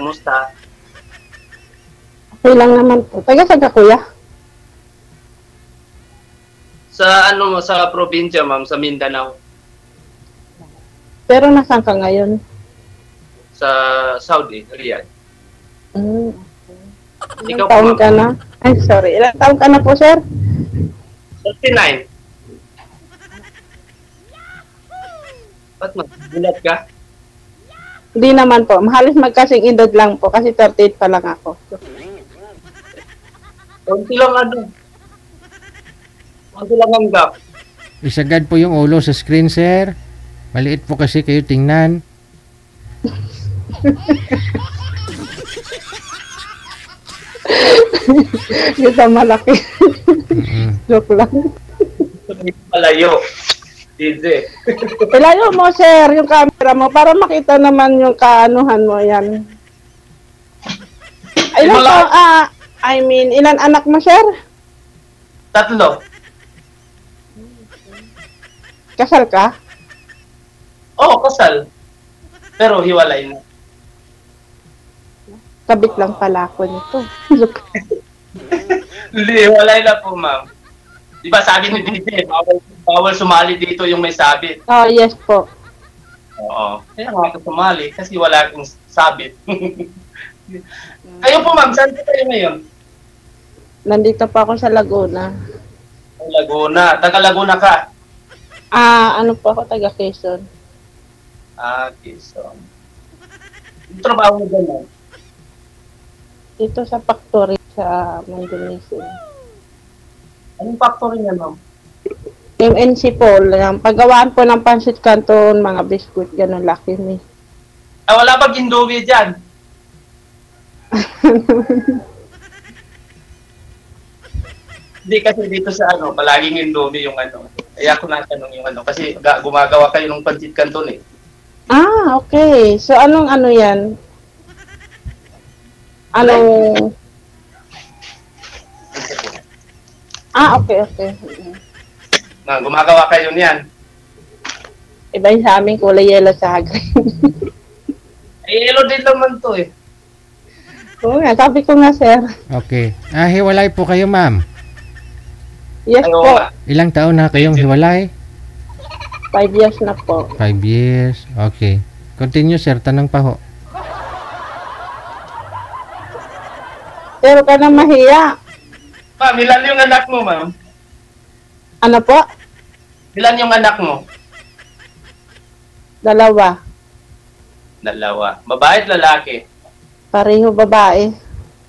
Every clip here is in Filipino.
Kumusta? Okay lang naman po. Taga-saga kuya? Sa ano mo, sa probinsya, ma'am, sa Mindanao. Pero nasaan ka ngayon? Sa Saudi, Riyadh. Mm. Ikaw Ilang po, taon ma'am? ka na? Ay, sorry. Ilang taon ka na po, sir? 39. Ba't magbulat ka? Hindi naman po. Halos magkasing edad lang po kasi 38 pa lang ako. Konti lang ano. Konti lang ang gap. Isagad po yung ulo sa screen, sir. Maliit po kasi kayo tingnan. Yung sa malaki. Joke lang. Palayo. DJ. Ilayo mo, sir, yung camera mo para makita naman yung kaanuhan mo yan. Ilan po, ilan anak mo, sir? 3. Kasal ka? Oo, kasal. Pero hiwalay na. Kabit lang pala ako nito. Hindi, hiwalay na po, ma'am. Di ba sabi ni DJ, bawal sumali dito yung may sabit. Oh, yes po. Oo. Kaya nga ako sumali kasi wala akong sabit. Kayo po, ma'am, saan po kayo ngayon? Nandito pa ako sa Laguna. Laguna. Taga Laguna ka? Ano po ako, taga Quezon. Okay, so. Yung trabaho mo dyan, ma'am? Dito sa factory sa Mandunisin. Anong factory niya, ma'am? MNC po, paggawaan po ng pancit canton, mga biskuit, ganun laki ni. Wala bang Indomie dyan? Hindi kasi dito sa ano, palaging Indomie yung ano. Kaya ako natanong yung ano, kasi gumagawa kayo ng pancit canton eh. Okay. So, anong ano yan? Anong... okay. Gumagawa kayo niyan. Iba yung sa amin, kulay yellow sa green. Yellow din naman to eh. Oo nga, sabi ko nga, sir. Okay. Hiwalay po kayo, ma'am. Yes Ayaw po. nga. Ilang taon na kayong hiwalay? 5 years na po. 5 years. Okay. Continue, sir. Tanong pa ho. Pero ka na mahiya. Ma'am, ilan yung anak mo, ma'am? Ano po? Ilan yung anak mo? 2. 2. Babae at lalaki? Pareho babae.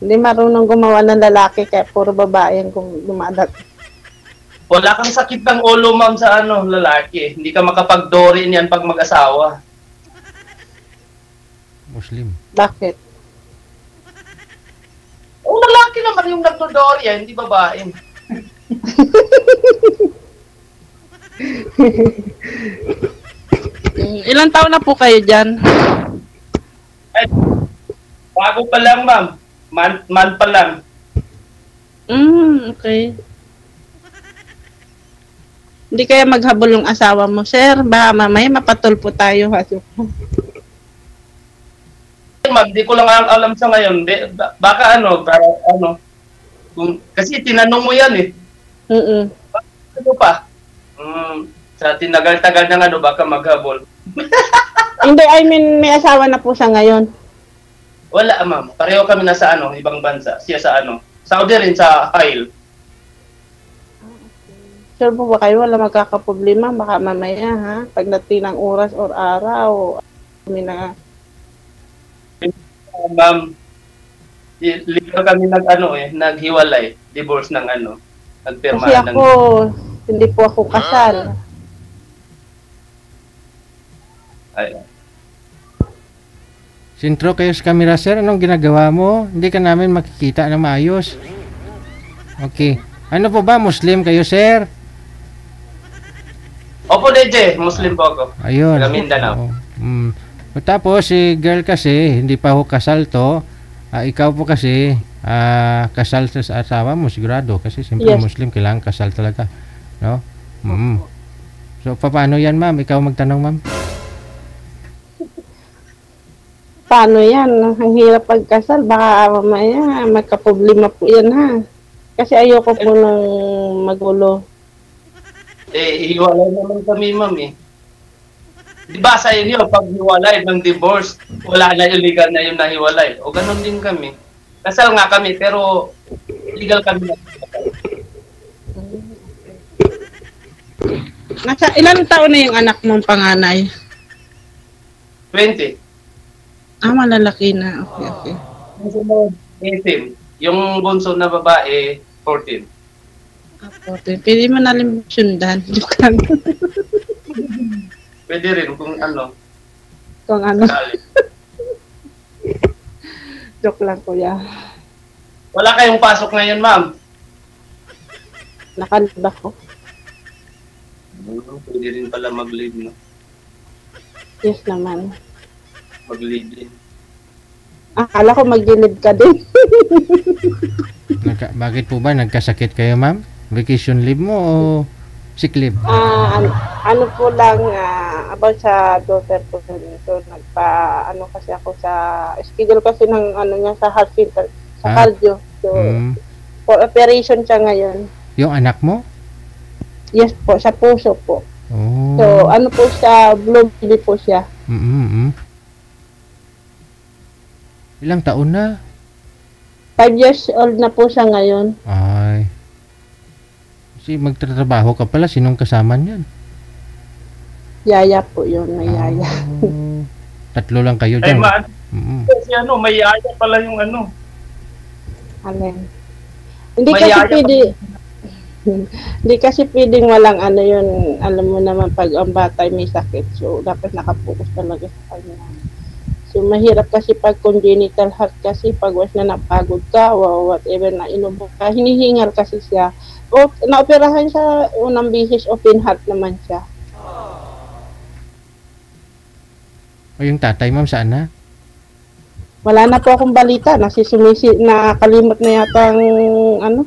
Hindi marunong gumawa ng lalaki kaya puro babae ang gumadat. Wala kang sakit ng ulo, ma'am, sa ano, lalaki. Hindi ka makapag-dory niyan pag mag-asawa. Muslim. Bakit? Lalaki naman yung nagdo-dory, hindi babae. Ilang taon na po kayo dyan? Ay, bago pa lang, ma'am. Man pa lang. Okay. Hindi kaya maghabol yung asawa mo, sir. Baka mamaya mapatulpo tayo. Ma'am, di ko lang alam sa ngayon. Baka ano, kasi tinanong mo yan eh. Ano pa? Sa tinagal-tagal ng ano, baka maghabol. Hindi, I mean, may asawa na po siya ngayon. Wala, ma'am. Pareho kami nasa ano, ibang bansa. Siya sa ano, Saudi rin, sa Kyle. Sure po ba kayo? Wala magkakaproblema. Baka mamaya, ha? Pagdating ng oras or araw, kami na... Ma'am, libre kami naghiwalay. Divorce ng ano, nagpirma Kasi ako, hindi po ako kasal. Ay. Sintro kayo sa camera, sir. Anong ginagawa mo? Hindi ka namin makikita na maayos. Okay. Ano po ba? Muslim kayo, sir? Opo, DJ. Muslim po ako. Ayun. Taga Mindanao. Tapos, si girl kasi, hindi pa ho kasal to. Ikaw po kasi, kasal sa asawa mo, sigurado. Kasi siyempre, Yes. Muslim, kailangan kasal talaga. No? So, paano yan, ma'am? Ikaw magtanong, ma'am? paano yan? Ang hirap pagkasal. Baka mamaya magka-problema po yan ha. Kasi ayoko po nang magulo. Hiwalay naman kami, ma'am eh. Di ba sa inyo, pag hiwalay ng divorce, wala na yung legal na yung nahiwalay. O ganun din kami. Kasal nga kami, pero legal kami na. Nasa ilang taon na yung anak mong panganay? 20. Malalaki na. Okay. Yung sunod, 18. Yung bunso na babae, 14. Okay. Pwede mo nalim sundan. Pwede rin kung ano. Kung ano. Sakali. Joke lang kuya. Wala kayong pasok ngayon, ma'am. Nakalib ako. Pwede rin pala mag-leave, no? Yes naman. Mag-leave din. Akala ko mag-leave ka din. Bakit po ba nagkasakit kayo, ma'am? Vacation leave mo o sick leave? Ano po lang about sa daughter ko. So ano kasi ako sa schedule kasi ng ano niya sa hospital sa cardio. So for operation siya ngayon. Yung anak mo? Yes po, sa puso po. Oh. So ano po siya, blue baby po siya. Ilang taon na? 5 years old na po siya ngayon. Ay. Kasi magtatrabaho ka pala, sinong kasama niyan? Yaya po yun, may yaya. Oh. Tatlo lang kayo Ay, dyan. man. Kasi ano, may yaya pala yung ano. Alin? Hindi May kasi yaya pwede, hindi kasi pwedeng walang ano yun, alam mo naman pag ang bata may sakit, so dapat nakapokus talaga sa kanya. So mahirap kasi pag congenital heart kasi pag was na napagod ka o whatever na inubo ka, hinihingal kasi siya. O naoperahan siya unang bisis, open heart naman siya. O yung tatay, ma'am, saan na? Wala na po akong balita, nakakalimot na yata ang ano.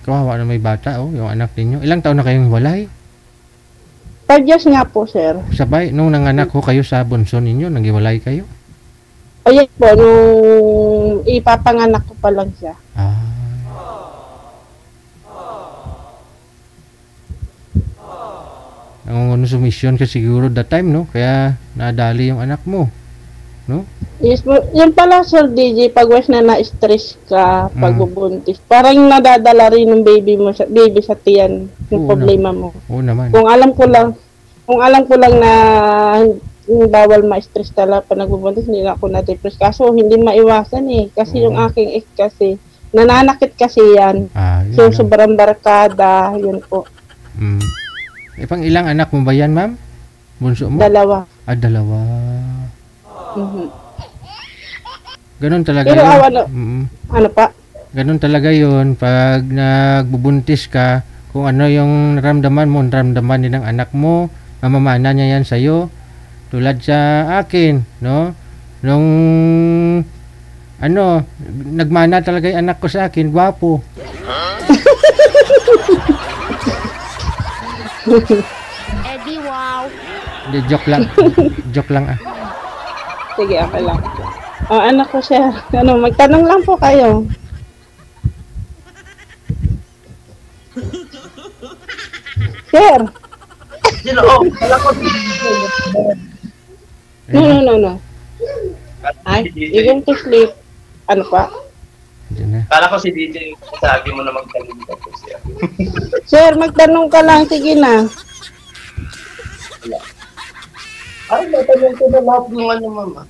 Kawawa na may bata, yung anak ninyo. Ilang taon na kayong walay? 5 years nga po, sir. Sabay, nung nanganak ko kayo sa bunso ninyo, naghiwalay kayo? Ayan po, nung ipapanganak ko pa lang siya. Nangunguno sumisyon ka siguro that time, no? Kaya nadali yung anak mo, no? Yes po, yun pala, Sir DJ, pag was na na-stress ka, pag bubuntis, parang nadadala rin ng baby sa tiyan, yung problema mo. Oo naman. Kung alam ko lang na bawal ma-stress talaga pag nagbubuntis, hindi na ako na-depress. Kaso hindi maiwasan eh, kasi yung aking ex kasi, nananakit kasi yan. So sobrang barkada, yun po. Pang ilang anak mo ba yan, ma'am? Bunso mo? 2. Dalawa. Ganon talaga pero yun. Ano pa? Ganon talaga yun. Pag nagbubuntis ka, kung ano yung naramdaman mo, naramdaman din ng anak mo, mamamana niya yan sa'yo. Tulad sa akin, no? Nung, nagmana talaga yung anak ko sa akin, gwapo. Eddie, wow. Hindi, joke lang. Joke lang Sige, okay lang. Anak ko siya. Magtanong lang po kayo. Sir. No. Ay, you're going to sleep. Ano pa? Kala ko si DJ, sabi mo na magtanong ka po siya. Sir, magtanong ka lang. Sige na. Ay, matanong ko na lahat ng ano, mama.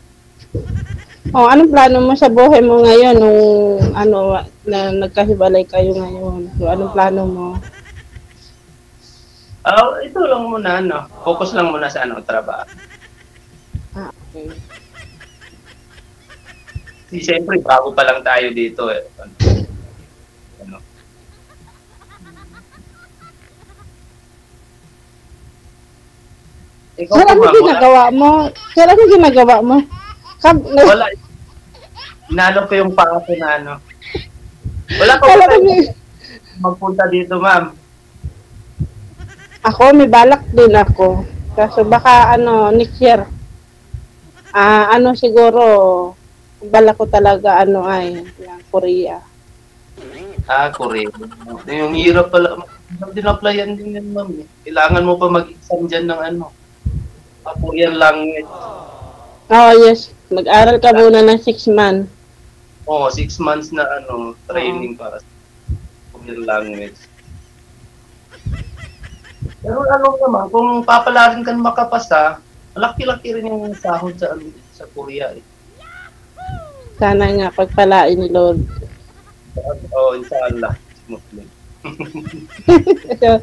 Anong plano mo sa buhay mo ngayon nung na nagkahibalay kayo ngayon? So, anong plano mo? Ito lang muna, focus lang muna sa trabaho. Okay. Siyempre, bago pa lang tayo dito eh. Ikaw, Sir, ano ginagawa mo? Sir, ano ginagawa mo? Wala. Inalok ko yung pangako na Wala ko magpunta dito, ma'am. Ako, may balak din ako. Kaso baka next year. Ano siguro, bala ko talaga ano ay, yung Korea. Korea. Yung hirap pala. Hirap din applyan din yan, ma'am. Kailangan mo pa mag-exam dyan ng ano. Korean language. Oh, yes. Mag-aral ka muna ng 6 months. 6 months na ano, training para sa Korean language. Pero ano naman, kung papalarin ka makapasa, malaki-laki rin yung sahod sa Korea. Sana nga pagpalain ni Lord. Inshallah. Muslim. Inshallah.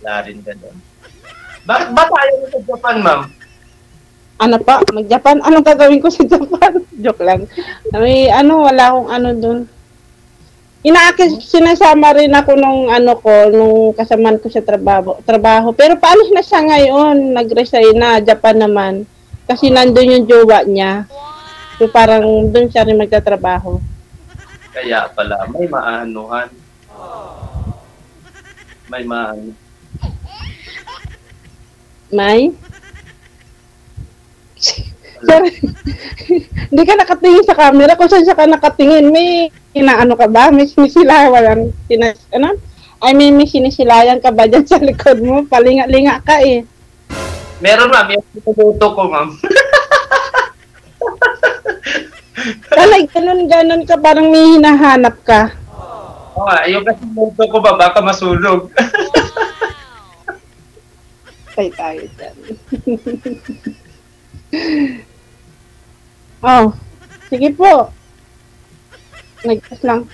Wala rin ka doon. Bakit ba tayo sa Japan, ma'am? Ano pa? Mag-Japan? Anong gagawin ko sa Japan? Joke lang. May wala akong ano doon. Sinasama rin ako nung nung kasamaan ko sa trabaho. Pero paalis na siya ngayon. Nag-resign na. Japan naman. Kasi nandun yung jowa niya. So parang doon siya rin magtatrabaho. Kaya pala, may maanuhan. May maano. May? Sir, hindi ka nakatingin sa camera. Kung saan siya ka nakatingin, may inaano ka ba? May sinisilayan. May sinisilayan ka ba dyan sa likod mo? Palinga-linga ka eh. Meron, ma'am. Yung pinuto ko, ma'am. Talay, ganun ka. Parang may hinahanap ka. Yung kasi pinuto ko ba, baka masulog. Tayo dyan. Sige po. Nag-test lang.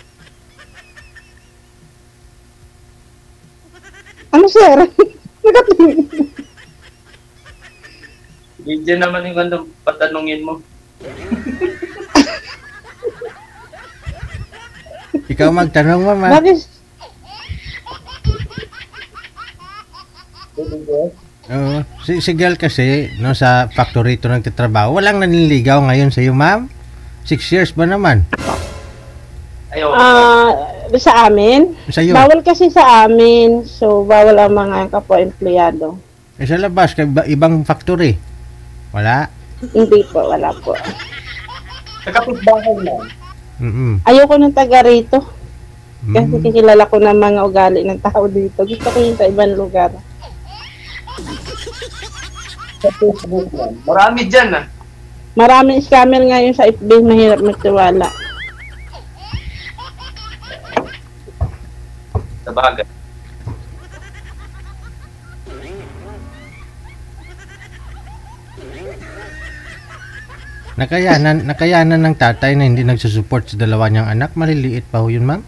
Ano, sir? Nakatingin. Video naman yung patanungin mo. Ikaw magtanong, mama. Bakit? Si girl kasi, no, sa factory ito nagtatrabaho, walang naniligaw ngayon sa iyo, ma'am? 6 years ba naman? Sa amin? Sa'yo? Bawal kasi sa amin. So, bawal ang mga kapwa-empleyado. Sa labas, ibang factory? Wala? Hindi po, wala po. Sa kapitbahay lang. Ayoko ng taga rito. Kasi kilala ko ng mga ugali ng tao dito. Gusto ko yung sa ibang lugar. Sa Facebook lang. Marami dyan, Maraming scammer ngayon sa FB, mahirap magtiwala. Sa bagay. Nakayanan ng tatay na hindi nagsusupport sa dalawa niyang anak. Maliliit pa ho yun, ma'am?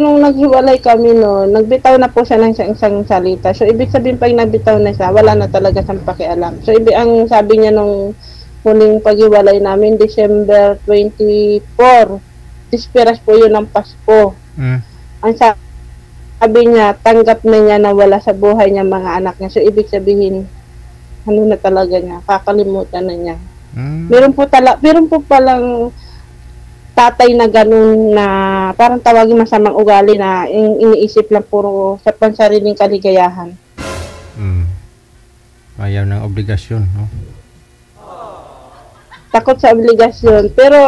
Nung naghiwalay kami nagbitaw na po siya ng isang salita. So, ibig sabihin pag nagbitaw na siya, wala na talaga siyang pakialam. So, ang sabi niya nung huling paghiwalay namin, December 24, disperas po yun ng Pasko. Ang sabi niya, tanggap na niya na wala sa buhay niya mga anak niya. So, ibig sabihin, na talaga niya, kakalimutan na niya. Meron po palang tatay na ganun na parang tawagin masamang ugali na iniisip lang puro sa pansariling kaligayahan. Ayaw ng obligasyon, no? Takot sa obligasyon. Pero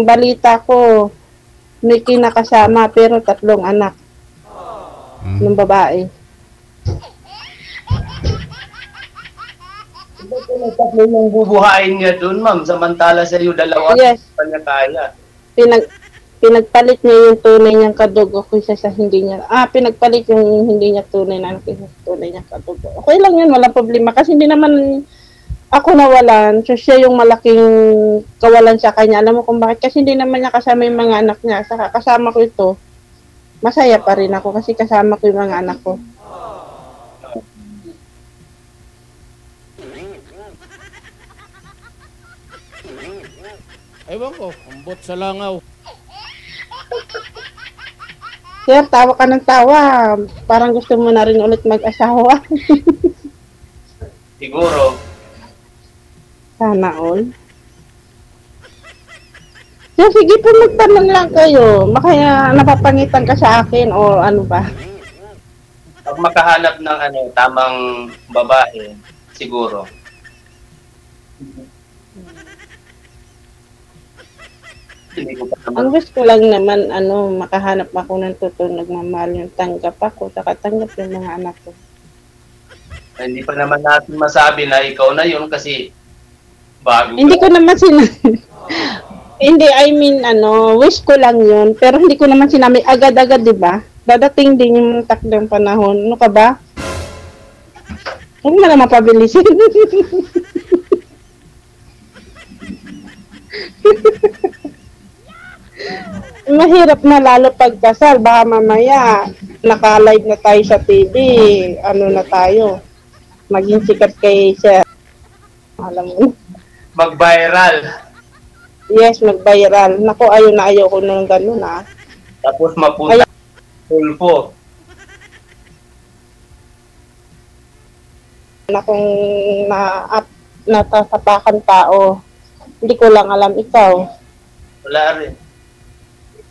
balita ko, may kinakasama pero 3 anak ng babae. Bakit tatlo yung bubuhayin niya doon, ma'am? Samantala sa iyo, 2 Yes. kanya kaya. Pinagpalit niya yung tunay niyang kadugo kaysa sa hindi niya. Pinagpalit yung hindi niya tunay na kaysa sa tunay niyang kadugo. Okay lang yun, walang problema. Kasi hindi naman ako nawalan. So siya yung malaking kawalan sa kanya. Alam mo kung bakit? Kasi hindi naman niya kasama yung mga anak niya. Saka kasama ko ito. Masaya pa rin ako kasi kasama ko yung mga anak ko. Ewan ko, ambot sa langaw. Sir, tawa ka ng tawa. Parang gusto mo na rin ulit mag-asawa. Siguro. Sana all. So, sige po, magtanong lang kayo. Makaya napapangitan ka sa akin o ano ba? Pag makahanap ng tamang babae, siguro. Hindi ko pa naman. Ang gusto ko lang naman, makahanap ako ng totoong nagmamahal yung tanggap ako, saka tanggap yung mga anak ko. Hindi pa naman natin masabi na ikaw na yun kasi bago. Hindi ko naman hindi, I mean, wish ko lang yun, pero hindi ko naman sinabi agad-agad, di ba? Dadating din yung takdang panahon. Ano ka ba? Huwag mo na mapabilisin. Mahirap na lalo pagkasal. Baka mamaya, naka-live na tayo sa TV. Ano na tayo? Maging sikat kay siya. Alam mo. Mag-viral. Yes, mag-viral. Naku, ayaw ko nung gano'n Tapos mapunta Tulfo. Na kung natasapakan tao, hindi ko lang alam ikaw. Wala rin.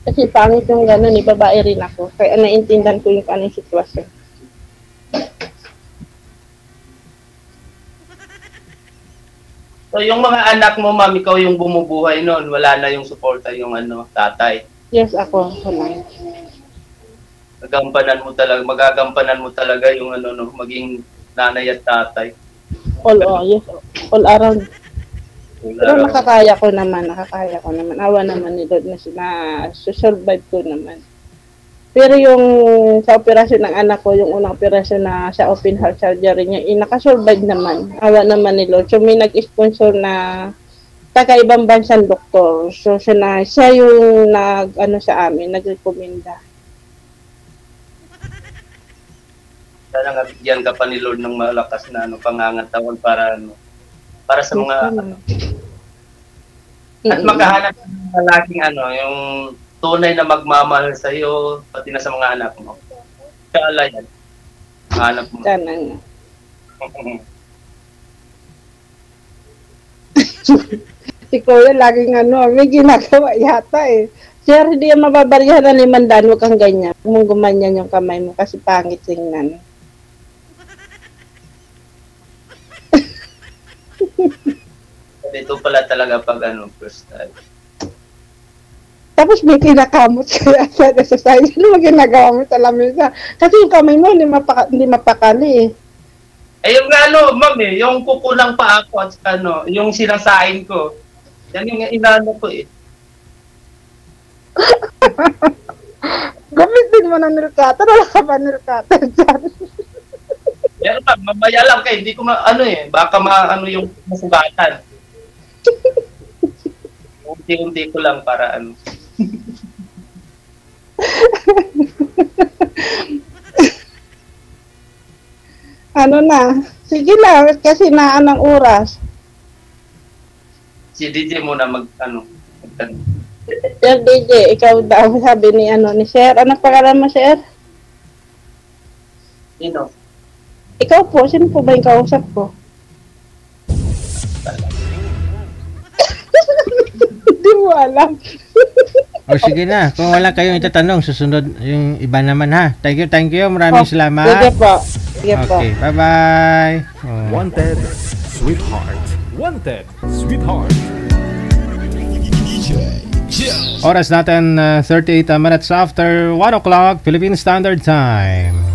Kasi pangit yung gano'n, babae rin ako. Kaya naiintindihan ko yung anong sitwasyon. So, yung mga anak mo, ma'am, ikaw yung bumubuhay noon. Wala na yung suporta yung tatay. Yes, ako. Wala. Magagampanan mo talaga yung maging nanay at tatay. Yes. All around. Pero Wala. nakakaya ko naman. Awa naman ni Lord na survive ko naman. Pero yung sa operasyon ng anak ko, yung unang operasyon na sa open heart surgery niya, nakasurvive naman. Awa naman ni Lord. So may nag-sponsor na taga-ibang bansang doktor. So siya yung sa amin, nag-recommenda. Sana nga bigyan ka pa ni Lord ng malakas na pangangatawan para sa mga at makahanap ng lalaking yung tunay na magmamahal sa iyo pati na sa mga anak mo. Kala yan. Hanap mo. Sana nga. Si Kuya laging may ginagawa yata eh. Sir, hindi yan mababarihan ng 500, huwag kang ganyan. Huwag mong gumanyan yung kamay mo kasi pangit tingnan. Ito pala talaga pag first time. Tapos may kinakamot kaya sa side. Ano mo ginagawa mo sa lamesa? Kasi yung kamay mo hindi mapakali eh. Yung ma'am yung kukulang pa ako at yung sinasain ko. Yan yung inano ko eh. Gamitin mo ng nail cutter. Wala ka ba nail cutter dyan? Pero mamaya lang kayo, hindi ko baka yung masugatan. Unti-unti ko lang para Sige na, kasi naan ang oras. Si DJ muna Sir DJ, ikaw daw sabi ni Sir. Anong pangalan mo, Sir? Sino? Ikaw po, sino po ba yung kausap ko? Hindi mo alam. O sige na, kung wala kayong itatanong, susunod yung iba naman ha. Thank you. Maraming salamat. Sige po. Okay, bye-bye. Wanted, sweetheart. Wanted, sweetheart. Oras natin 38 minutes after 1 o'clock Philippine Standard Time.